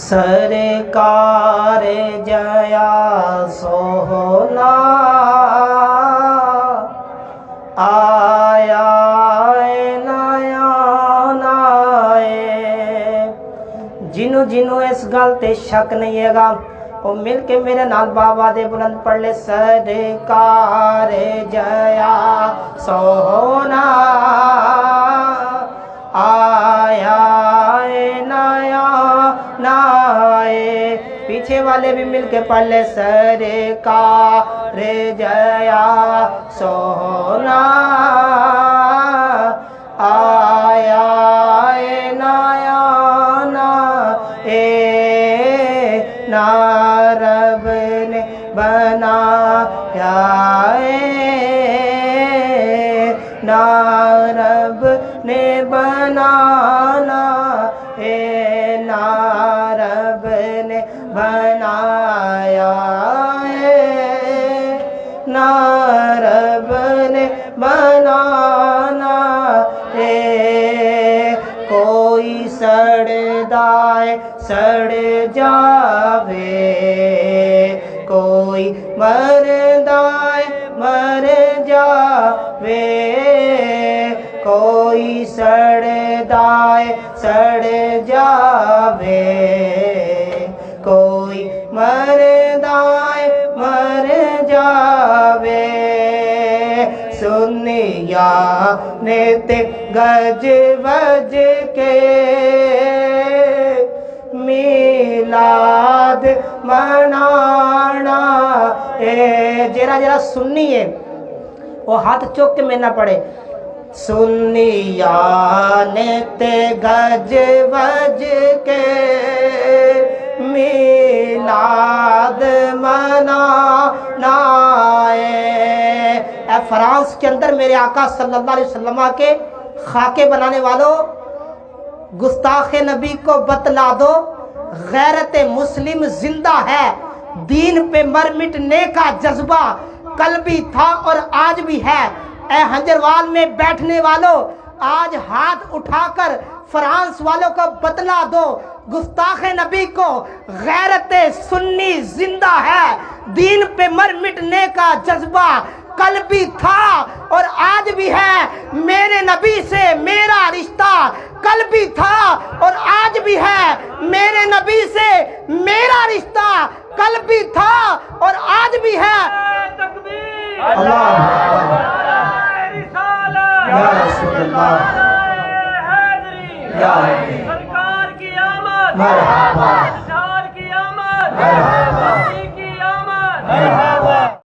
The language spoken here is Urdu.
سرکار جیا سونا آیا نیا نائے۔ جنوں جنوں اس گل تے شک نہیں ہے گا وہ مل کے میرے نال بابا دے بلند پڑھ لے سرکار جیا سونا آیا نیا نائے۔ پیچھے والے بھی مل کے پڑھ لے سرکار جیا سونا آیا نیا نائے۔ نا رب نے بنایا نا رب نے بنانا ہے نا رب نے بنایا ہے نا رب نے بنانا ہے۔ کوئی سڑدائے سڑ جاوے کوئی مردائے مر جاوے کوئی سڑدائے سڑ جاوے کوئی مردائے مر جاوے۔ سنیا نے تے گج بج کے میلاد منانا اے۔ جرا جرا سنی ہے وہ ہاتھ چوک کے میں نہ پڑے۔ سنیا نے تے گج بج کے میلاد منانا ہے۔ اے فرانس کے اندر میرے آقا صلی اللہ علیہ وسلم کے خاکے بنانے والوں، گستاخ نبی کو بتلا دو غیرت مسلم زندہ ہے، دین پہ مر مٹنے کا جذبہ کل بھی تھا اور آج بھی ہے۔ اے ہنجروال میں بیٹھنے والوں آج ہاتھ اٹھا کر فرانس والوں کو بتلا دو گستاخ نبی کو غیرت سنی زندہ ہے، دین پہ مر مٹنے کا جذبہ کل بھی تھا اور آج بھی ہے۔ میرے نبی سے میرا رشتہ کل بھی تھا اور آج بھی ہے، میرے نبی سے میرا رشتہ کل بھی تھا اور آج بھی ہے۔ اللہ یا رسول اللہ یا سرکار کی آمد، مرحبا سرکار کی آمد، مرحبا۔